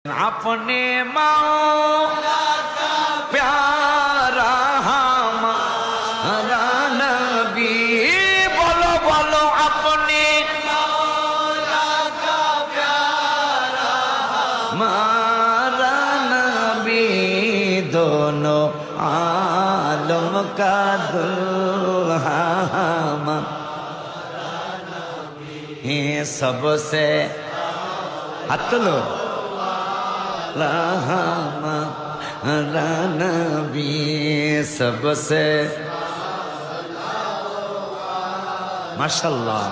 अपने मौला का प्यारा हमारा नबी, बोलो बोलो अपने मौला का प्यारा हमारा नबी, दोनों आलम का दुल्हा हमारा नबी, सबसे हाथ लो नबी सबसे माशाल्लाह।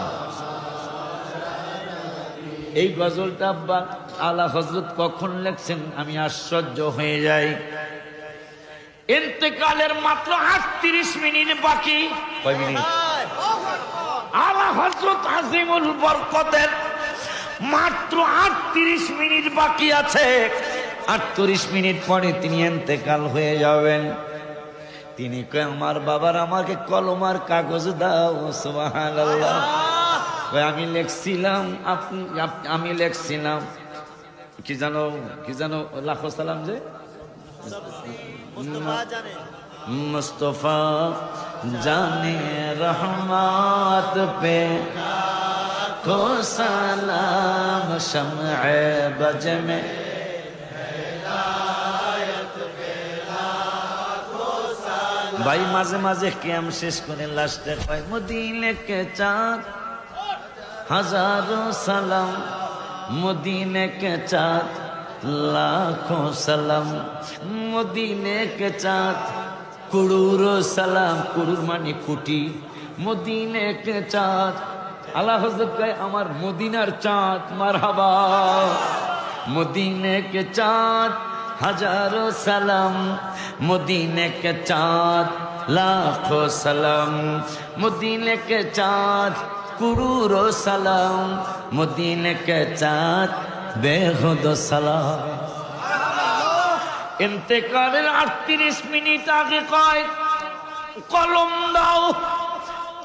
এই গজলটা আব্বা আলা হযরত কখন লেখছেন আমি আশ্চর্য হয়ে যাই। ইন্তেকালের মাত্র 38 মিনিট বাকি। কয় মিনিট? আলা হযরত আজিমুল বরকতের মাত্র 38 মিনিট বাকি আছে। 38 মিনিট পরে তিনি ইন্তেকাল হয়ে যাবেন। তিনি কয় আমার বাবার আমাকে কলমার কাগজ দাও। সুবহানাল্লাহ। কয় আমি লিখছিলাম আমি লিখছিলাম কি জানো লাখো সালাম যে মুস্তাফা জানে রহমত পে को सलाम शम्अ बज में भाई माঝে মাঝে কিয়াম শেষ করে লাস্টে কয় মদিনে কে চাঁদ হাজারোं सलाम, मदीने के चाँद लाखों सलाम, मदीने के चाँद करोड़ों सलाम, करोड़ माने कोटी, मदीने के चाँद আল্লাহ হযরত কয় আমার মদিনার চাঁদ মারহাবা, মদিনে কে চাঁদ হাজারো সালাম, মদিনে কে চাঁদ লাখো সালাম, মদিনে কে চাঁদ কুরুরো সালাম, মদিনে কে চাঁদ বেহুদ সালাম। ইন্তেকালের 38 মিনিট আগে কয় কলম দাও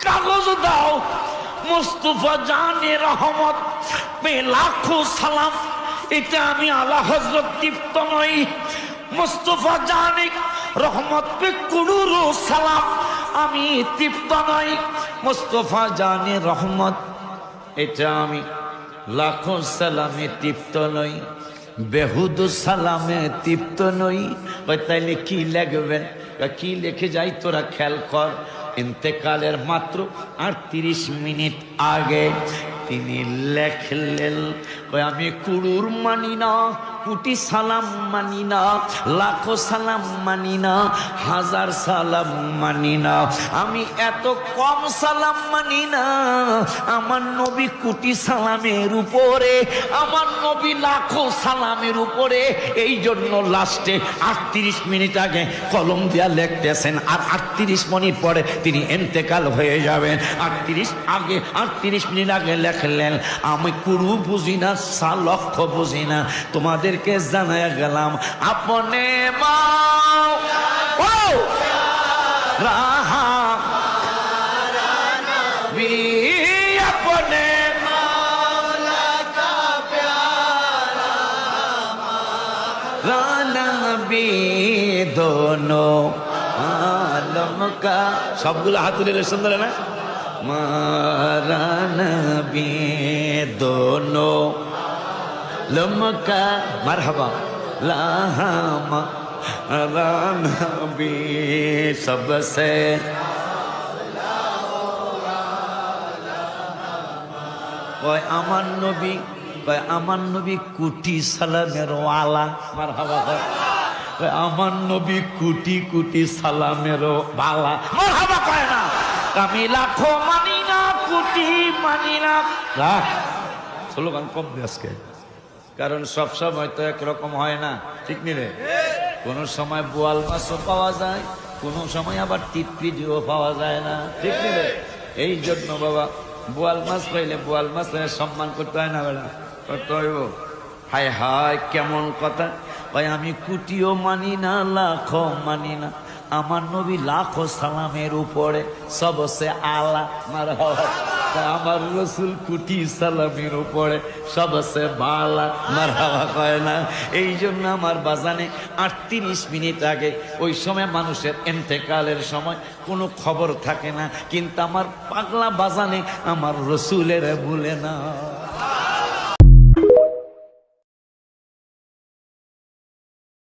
কাগজ দাও, মুস্তাফা জানে রহমত পে লাখো সালাম। এটা আমি আলা হযরত তৃপ্ত নই। মুস্তাফা জানে রহমত পে কুরুরো সালাম, আমি তৃপ্ত নই। মুস্তাফা জানে রহমত, এটা আমি লাখো সালামে তৃপ্ত নই, বেহুদ সালামে তৃপ্ত নই। তাইলে কি লিখবেন? কি লিখে যাই তোরা খেয়াল কর। ইন্তেকালের মাত্র 38 মিনিট আগে তিনি লেখলেন আমি কুরুর মানি না, কোটি সালাম মানি না, লাখো সালাম মানি না, হাজার সালাম মানি না, আমি এত কম সালাম মানি না। আমার নবী কোটি সালামের উপরে, আমার নবী লাখো সালামের উপরে। এই জন্য লাস্টে 38 মিনিট আগে কলম দিয়া লিখতেছেন, আর 38 মিনিট পরে তিনি ইন্তেকাল হয়ে যাবেন। 38 মিনিট আগে লেখলেন আমি কুরু বুঝি না, লক্ষ বুঝি না, তোমাদেরকে জানায় গেলাম আপনে अपने मौला का प्यारा नबी, दोनों आलम का। সবগুলো হাত তুলে সুন্দর না मारा नबी, दोनों लमका मरहबा लाहमा नबी सबसे কয় আমার নবী, কয় আমার নবী কোটি সালামের ওয়ালা। মারহাবা কয় আমার নবী কোটি কোটি সালামের বালা। মারহাবা কয় না, আমি লাখো মানি না, কোটি মানি না। স্লোগান কম আজকে, কারণ সব সময় তো একরকম হয় না, ঠিক নি রে? কোন সময় বোয়াল মাছও পাওয়া যায়, কোন সময় আবার টিটপিটিও পাওয়া যায় না, ঠিক নি রে? এই জন্য বাবা বোয়াল মাছ পাইলে বোয়াল মাছের সম্মান করতে হয় না, বেড়া করতে হইব। হায় হায় কেমন কথা! ভাই আমি কোটিও মানি না, লাখো মানি না, আমার নবী লাখো সালামের উপরে সবসে আলা। মারহাবা। তা আমার রসুল কুটি সালামের উপরে সবসে বালা মারহাবা কয় না। এই জন্য আমার বাজানে 38 মিনিট আগে, ওই সময় মানুষের ইন্তেকালের সময় কোনো খবর থাকে না, কিন্তু আমার পাগলা বাজানে আমার রসুলের ভুলে না।